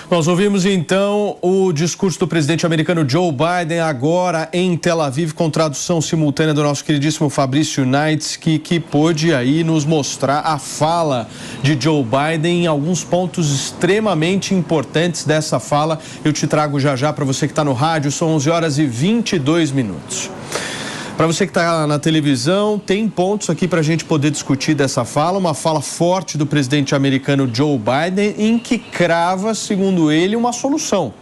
Nós ouvimos então o discurso do presidente americano Joe Biden agora em Tel Aviv com tradução simultânea do nosso queridíssimo Fabrício Knights, que pôde aí nos mostrar a fala de Joe Biden em alguns pontos extremamente importantes dessa fala. Eu te trago já para você que está no rádio, são 11h22. Para você que está na televisão, tem pontos aqui para a gente poder discutir dessa fala, uma fala forte do presidente americano Joe Biden, em que crava, segundo ele, uma solução.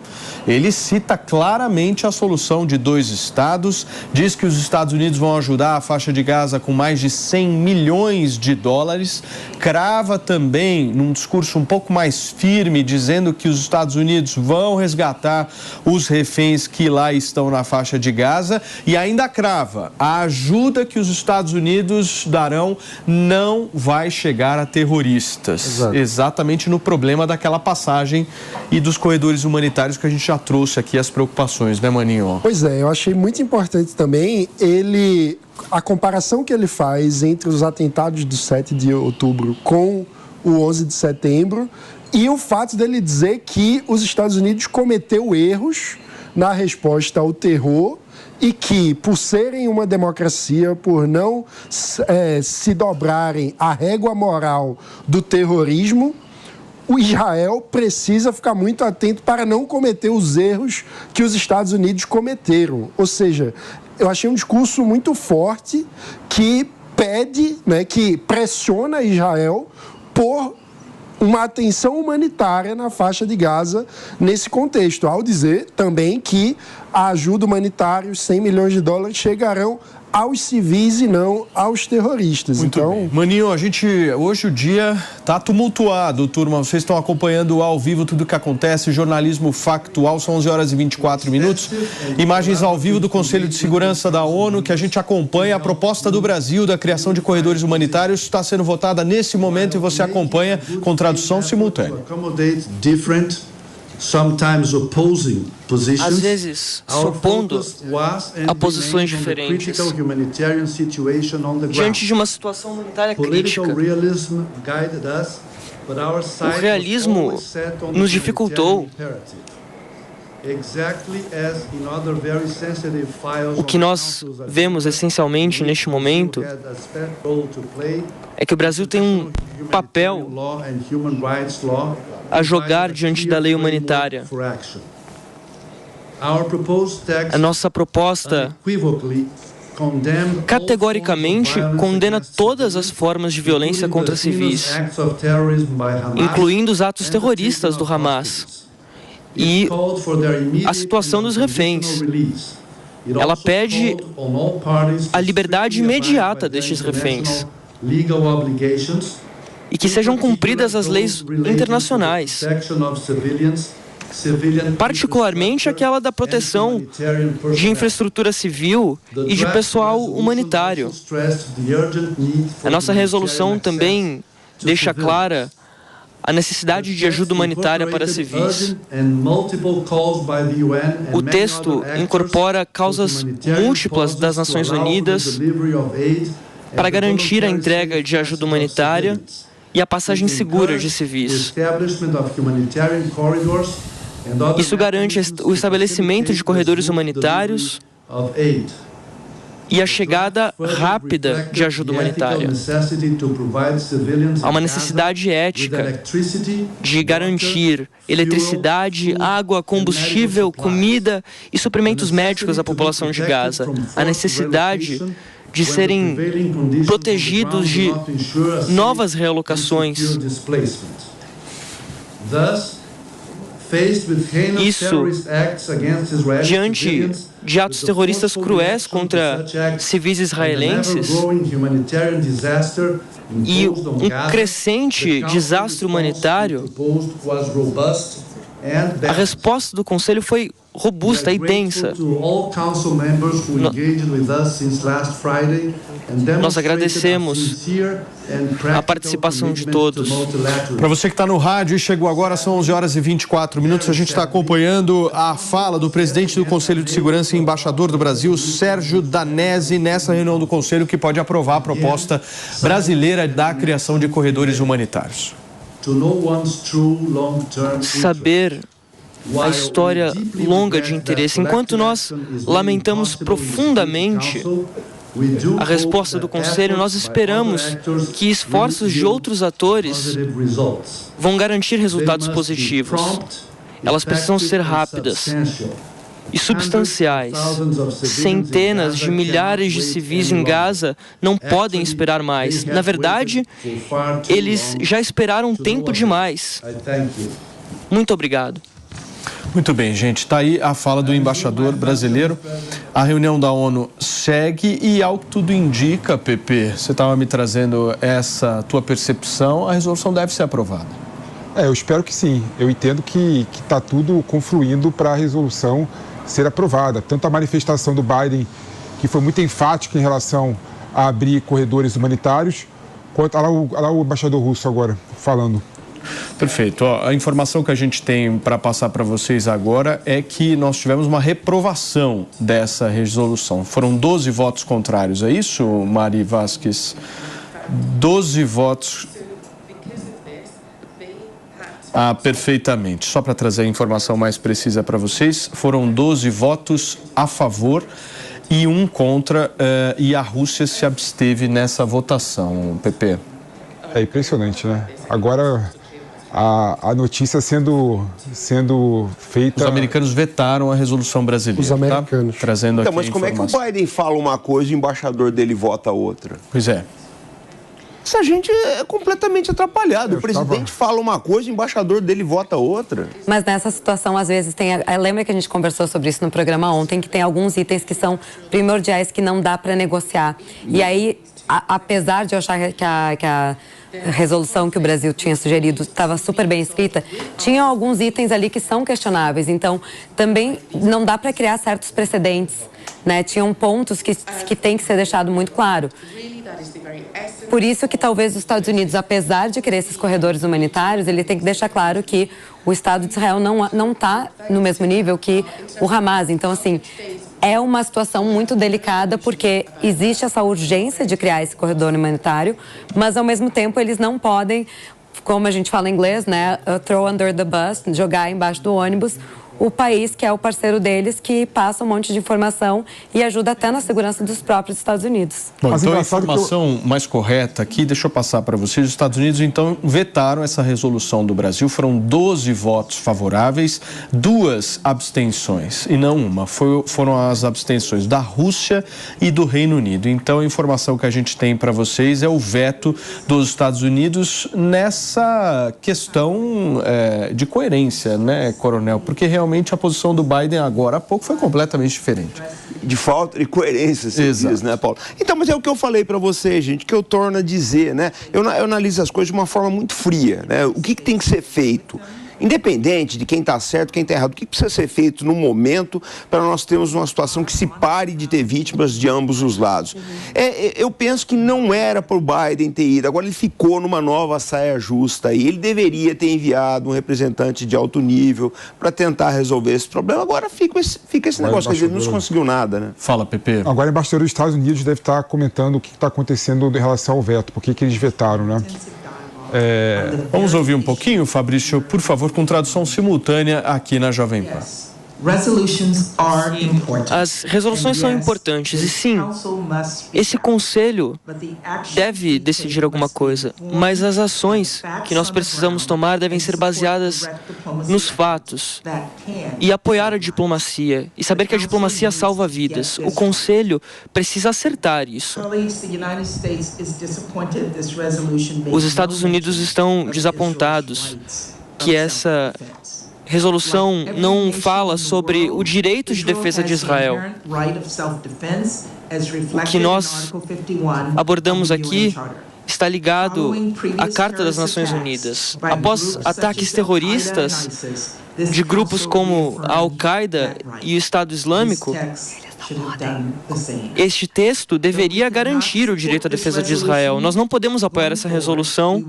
Ele cita claramente a solução de 2 estados, diz que os Estados Unidos vão ajudar a faixa de Gaza com mais de 100 milhões de dólares, crava também num discurso um pouco mais firme, dizendo que os Estados Unidos vão resgatar os reféns que lá estão na faixa de Gaza e ainda crava, a ajuda que os Estados Unidos darão não vai chegar a terroristas. Exatamente no problema daquela passagem e dos corredores humanitários que a gente já trouxe aqui as preocupações, né, Maninho? Pois é, eu achei muito importante também a comparação que ele faz entre os atentados do 7 de outubro com o 11 de setembro e o fato dele dizer que os Estados Unidos cometeu erros na resposta ao terror e que, por serem uma democracia, por não se dobrarem à régua moral do terrorismo, o Israel precisa ficar muito atento para não cometer os erros que os Estados Unidos cometeram. Ou seja, eu achei um discurso muito forte que pede, que pressiona Israel por uma atenção humanitária na faixa de Gaza nesse contexto, ao dizer também que a ajuda humanitária, os 100 milhões de dólares, chegarão aos civis e não aos terroristas. Muito bem. Maninho, hoje o dia está tumultuado, turma. Vocês estão acompanhando ao vivo tudo o que acontece, jornalismo factual, são 11h24. Imagens ao vivo do Conselho de Segurança da ONU, que a gente acompanha a proposta do Brasil da criação de corredores humanitários, está sendo votada nesse momento e você acompanha com tradução simultânea. Às vezes, se opondo a posições diferentes diante de uma situação humanitária crítica. O realismo nos dificultou. O que nós vemos essencialmente neste momento é que o Brasil tem um papel a jogar diante da lei humanitária. A nossa proposta categoricamente condena todas as formas de violência contra civis, incluindo os atos terroristas do Hamas e a situação dos reféns. Ela pede a liberdade imediata destes reféns e que sejam cumpridas as leis internacionais, particularmente aquela da proteção de infraestrutura civil e de pessoal humanitário. A nossa resolução também deixa clara a necessidade de ajuda humanitária para civis. O texto incorpora causas múltiplas das Nações Unidas para garantir a entrega de ajuda humanitária e a passagem segura de civis. Isso garante o estabelecimento de corredores humanitários e a chegada rápida de ajuda humanitária. Há uma necessidade ética de garantir eletricidade, água, combustível, comida e suprimentos médicos à população de Gaza. A necessidade de serem protegidos de novas realocações. Isso, diante de atos terroristas cruéis contra civis israelenses e um crescente desastre humanitário, a resposta do Conselho foi robusta e densa. Nós agradecemos a participação de todos. Para você que está no rádio e chegou agora, são 11h24. A gente está acompanhando a fala do presidente do Conselho de Segurança e embaixador do Brasil, Sérgio Danesi, nessa reunião do Conselho que pode aprovar a proposta brasileira da criação de corredores humanitários. Saber a história longa de interesse. Enquanto nós lamentamos profundamente a resposta do Conselho, nós esperamos que esforços de outros atores vão garantir resultados positivos. Elas precisam ser rápidas e substanciais. Centenas de milhares de civis em Gaza não podem esperar mais. Na verdade, eles já esperaram tempo demais. Muito obrigado. Muito bem, gente. Está aí a fala do embaixador brasileiro. A reunião da ONU segue e, ao que tudo indica, Pepe, você estava me trazendo essa tua percepção, a resolução deve ser aprovada. Eu espero que sim. Eu entendo que está tudo confluindo para a resolução ser aprovada. Tanto a manifestação do Biden, que foi muito enfática em relação a abrir corredores humanitários, quanto olha lá o embaixador russo agora falando. Perfeito. A informação que a gente tem para passar para vocês agora é que nós tivemos uma reprovação dessa resolução. Foram 12 votos contrários, é isso, Mari Vasquez? 12 votos... perfeitamente. Só para trazer a informação mais precisa para vocês, foram 12 votos a favor e 1 contra, e a Rússia se absteve nessa votação, Pepe. É impressionante, né? Agora, a notícia sendo feita... Os americanos vetaram a resolução brasileira. Os americanos. Tá? Trazendo aqui mas como é que o Biden fala uma coisa e o embaixador dele vota outra? Pois é. Essa gente é completamente atrapalhada. O presidente fala uma coisa, o embaixador dele vota outra. Mas nessa situação, às vezes, lembra que a gente conversou sobre isso no programa ontem, que tem alguns itens que são primordiais que não dá para negociar. E aí, apesar de eu achar que a resolução que o Brasil tinha sugerido estava super bem escrita, tinham alguns itens ali que são questionáveis. Então, também não dá para criar certos precedentes, né? Tinham pontos que tem que ser deixado muito claro. Por isso que talvez os Estados Unidos, apesar de querer esses corredores humanitários, ele tem que deixar claro que o Estado de Israel não está no mesmo nível que o Hamas. Então, assim, é uma situação muito delicada porque existe essa urgência de criar esse corredor humanitário, mas ao mesmo tempo eles não podem, como a gente fala em inglês, né, throw under the bus, jogar embaixo do ônibus o país que é o parceiro deles, que passa um monte de informação e ajuda até na segurança dos próprios Estados Unidos. Bom, então a informação mais correta aqui, deixa eu passar para vocês, os Estados Unidos então vetaram essa resolução do Brasil, foram 12 votos favoráveis, 2 abstenções e não uma, foram as abstenções da Rússia e do Reino Unido. Então a informação que a gente tem para vocês é o veto dos Estados Unidos nessa questão de coerência, né, coronel? Porque realmente a posição do Biden agora há pouco foi completamente diferente. De falta de coerência, você diz, né, Paulo? Então, mas é o que eu falei para você, gente, que eu torno a dizer, né? Eu analiso as coisas de uma forma muito fria, né? O que tem que ser feito? Independente de quem está certo, quem está errado, o que precisa ser feito no momento para nós termos uma situação que se pare de ter vítimas de ambos os lados? Eu penso que não era para o Biden ter ido, agora ele ficou numa nova saia justa e ele deveria ter enviado um representante de alto nível para tentar resolver esse problema. Agora fica esse negócio, quer dizer, ele não conseguiu nada, né? Fala, Pepe. Agora o embaixador dos Estados Unidos deve estar comentando o que está acontecendo em relação ao veto, por que eles vetaram, né? Vamos ouvir um pouquinho, Fabrício, por favor, com tradução simultânea aqui na Jovem Pan. As resoluções são importantes e sim, esse Conselho deve decidir alguma coisa, mas as ações que nós precisamos tomar devem ser baseadas nos fatos e apoiar a diplomacia e saber que a diplomacia salva vidas. O Conselho precisa acertar isso. Os Estados Unidos estão desapontados que essa resolução não fala sobre o direito de defesa de Israel. O que nós abordamos aqui está ligado à Carta das Nações Unidas. Após ataques terroristas de grupos como a Al-Qaeda e o Estado Islâmico, este texto deveria garantir o direito à defesa de Israel. Nós não podemos apoiar essa resolução,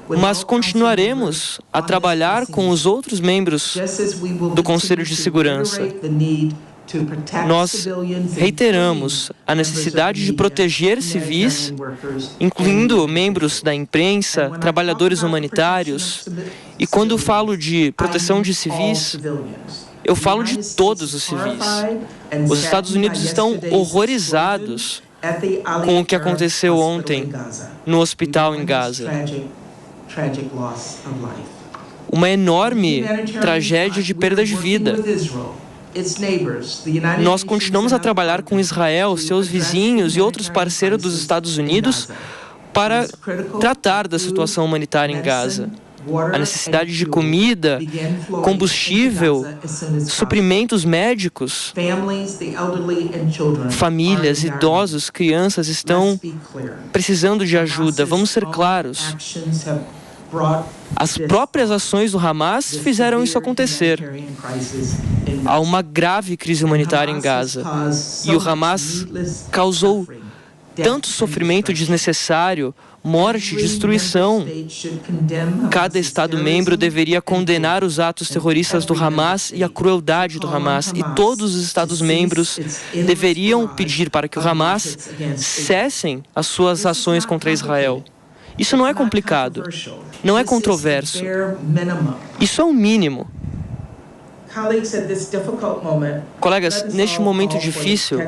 mas continuaremos a trabalhar com os outros membros do Conselho de Segurança nós reiteramos a necessidade de proteger civis, incluindo membros da imprensa, trabalhadores humanitários. E quando falo de proteção de civis, eu falo de todos os civis. Os Estados Unidos estão horrorizados com o que aconteceu ontem no hospital em Gaza. Uma enorme tragédia de perda de vida. Nós continuamos a trabalhar com Israel, seus vizinhos e outros parceiros dos Estados Unidos para tratar da situação humanitária em Gaza. A necessidade de comida, combustível, suprimentos médicos, famílias, idosos, crianças estão precisando de ajuda. Vamos ser claros. As próprias ações do Hamas fizeram isso acontecer. Há uma grave crise humanitária em Gaza. E o Hamas causou tanto sofrimento desnecessário, morte, destruição. Cada Estado-membro deveria condenar os atos terroristas do Hamas e a crueldade do Hamas. E todos os Estados-membros deveriam pedir para que o Hamas cessem as suas ações contra Israel. Isso não é complicado, não é controverso. Isso é o mínimo. Colegas, neste momento difícil,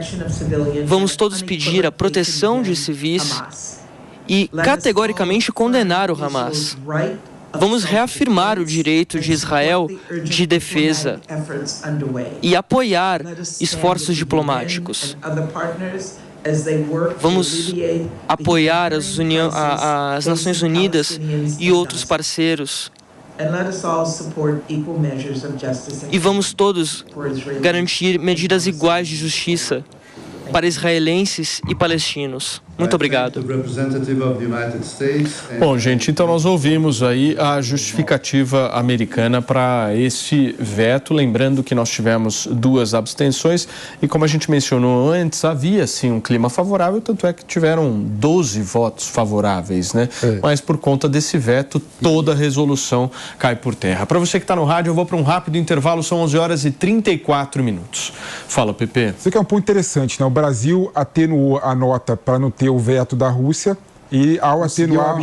vamos todos pedir a proteção de civis e categoricamente condenar o Hamas. Vamos reafirmar o direito de Israel de defesa e apoiar esforços diplomáticos. Vamos apoiar as Nações Unidas e outros parceiros. E vamos todos garantir medidas iguais de justiça para israelenses e palestinos. Muito obrigado. Bom, gente, então nós ouvimos aí a justificativa americana para esse veto, lembrando que nós tivemos 2 abstenções e, como a gente mencionou antes, havia sim um clima favorável, tanto é que tiveram 12 votos favoráveis, né? Mas por conta desse veto, toda a resolução cai por terra. Para você que está no rádio, eu vou para um rápido intervalo, são 11h34. Fala, Pepe. Isso aqui é um ponto interessante, né? O Brasil atenuou a nota para não ter o veto da Rússia e ao atenuar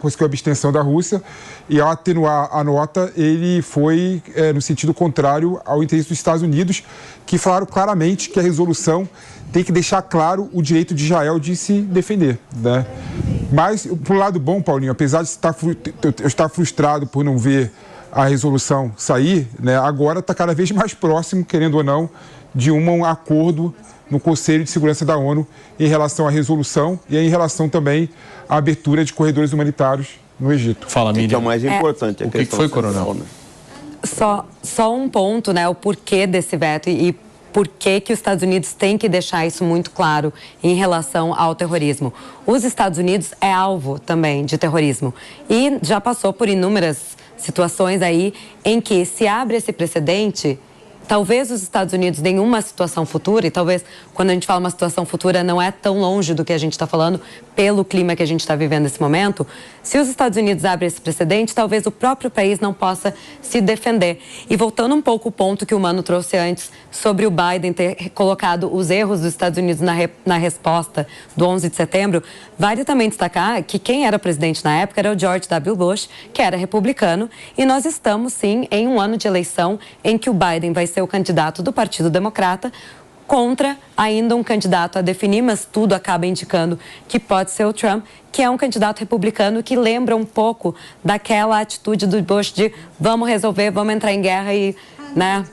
conseguiu a abstenção da Rússia e ao atenuar a nota ele foi no sentido contrário ao interesse dos Estados Unidos, que falaram claramente que a resolução tem que deixar claro o direito de Israel de se defender, né? Mas, por um lado bom, Paulinho, apesar de eu estar frustrado por não ver a resolução sair, né, agora está cada vez mais próximo, querendo ou não, de um acordo no Conselho de Segurança da ONU em relação à resolução e em relação também à abertura de corredores humanitários no Egito. Fala, Miriam. Que é o mais importante. O que foi, Coronel? Só um ponto, né? O porquê desse veto e por que os Estados Unidos têm que deixar isso muito claro em relação ao terrorismo. Os Estados Unidos é alvo também de terrorismo e já passou por inúmeras situações aí em que se abre esse precedente. Talvez os Estados Unidos, em uma situação futura, e talvez quando a gente fala uma situação futura não é tão longe do que a gente está falando, pelo clima que a gente está vivendo nesse momento, se os Estados Unidos abrem esse precedente, talvez o próprio país não possa se defender. E voltando um pouco ao ponto que o Mano trouxe antes, sobre o Biden ter colocado os erros dos Estados Unidos na resposta do 11 de setembro, vale também destacar que quem era presidente na época era o George W. Bush, que era republicano, e nós estamos, sim, em um ano de eleição em que o Biden vai ser o candidato do Partido Democrata contra ainda um candidato a definir, mas tudo acaba indicando que pode ser o Trump, que é um candidato republicano que lembra um pouco daquela atitude do Bush de vamos resolver, vamos entrar em guerra e, né,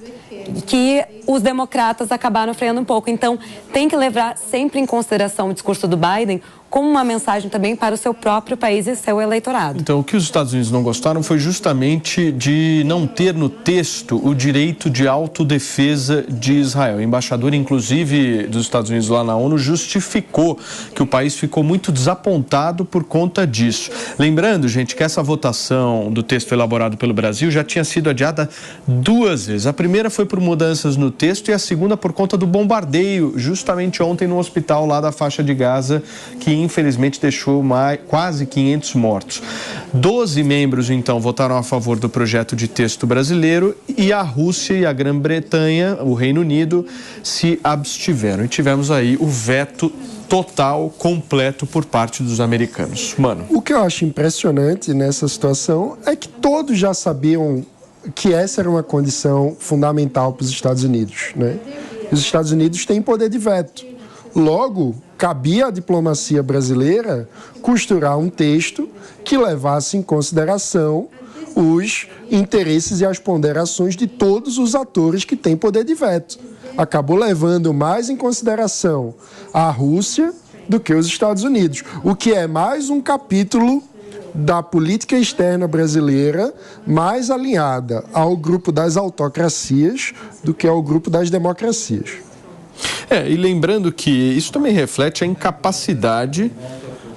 que os democratas acabaram freando um pouco. Então, tem que levar sempre em consideração o discurso do Biden como uma mensagem também para o seu próprio país e seu eleitorado. Então, o que os Estados Unidos não gostaram foi justamente de não ter no texto o direito de autodefesa de Israel. O embaixador, inclusive, dos Estados Unidos lá na ONU justificou que o país ficou muito desapontado por conta disso. Lembrando, gente, que essa votação do texto elaborado pelo Brasil já tinha sido adiada 2 vezes. A primeira foi por mudanças no texto e a segunda por conta do bombardeio, justamente ontem no hospital lá da faixa de Gaza, que infelizmente deixou quase 500 mortos. 12 membros, então, votaram a favor do projeto de texto brasileiro e a Rússia e a Grã-Bretanha, o Reino Unido, se abstiveram. E tivemos aí o veto total, completo por parte dos americanos. Mano. O que eu acho impressionante nessa situação é que todos já sabiam que essa era uma condição fundamental para os Estados Unidos, né? Os Estados Unidos têm poder de veto. Logo, cabia à diplomacia brasileira costurar um texto que levasse em consideração os interesses e as ponderações de todos os atores que têm poder de veto. Acabou levando mais em consideração a Rússia do que os Estados Unidos, o que é mais um capítulo da política externa brasileira mais alinhada ao grupo das autocracias do que ao grupo das democracias. E lembrando que isso também reflete a incapacidade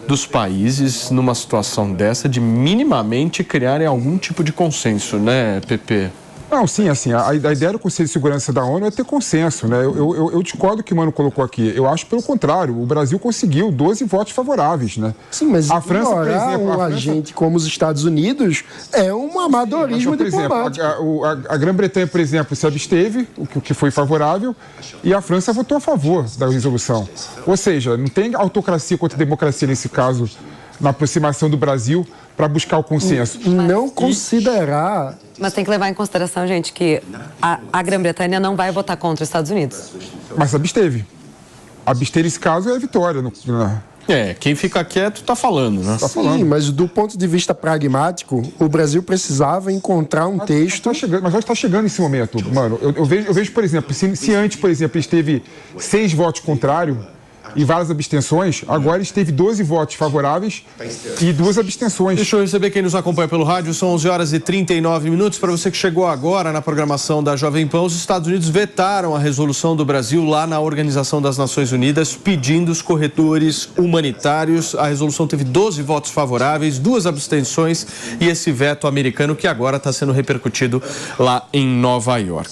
dos países, numa situação dessa, de minimamente criarem algum tipo de consenso, né, Pepe? Não, sim, assim, a ideia do Conselho de Segurança da ONU é ter consenso, né? Eu discordo do que o Mano colocou aqui. Eu acho pelo contrário, o Brasil conseguiu 12 votos favoráveis, né? Sim, mas a França, por exemplo, agente como os Estados Unidos é um amadorismo diplomático. A Grã-Bretanha, por exemplo, se absteve, o que foi favorável, e a França votou a favor da resolução. Ou seja, não tem autocracia contra democracia nesse caso, na aproximação do Brasil para buscar o consenso. Não considerar... Mas tem que levar em consideração, gente, que a Grã-Bretanha não vai votar contra os Estados Unidos. Mas absteve. Abster nesse caso é a vitória. Quem fica quieto está falando, né? Sim, mas do ponto de vista pragmático, o Brasil precisava encontrar um texto... Mas já está chegando esse momento, Mano. Eu vejo, por exemplo, se antes, por exemplo, esteve 6 votos contrários e várias abstenções, agora esteve 12 votos favoráveis e 2 abstenções. Deixa eu receber quem nos acompanha pelo rádio, são 11h39. Para você que chegou agora na programação da Jovem Pan, os Estados Unidos vetaram a resolução do Brasil lá na Organização das Nações Unidas, pedindo os corredores humanitários. A resolução teve 12 votos favoráveis, 2 abstenções e esse veto americano que agora está sendo repercutido lá em Nova York.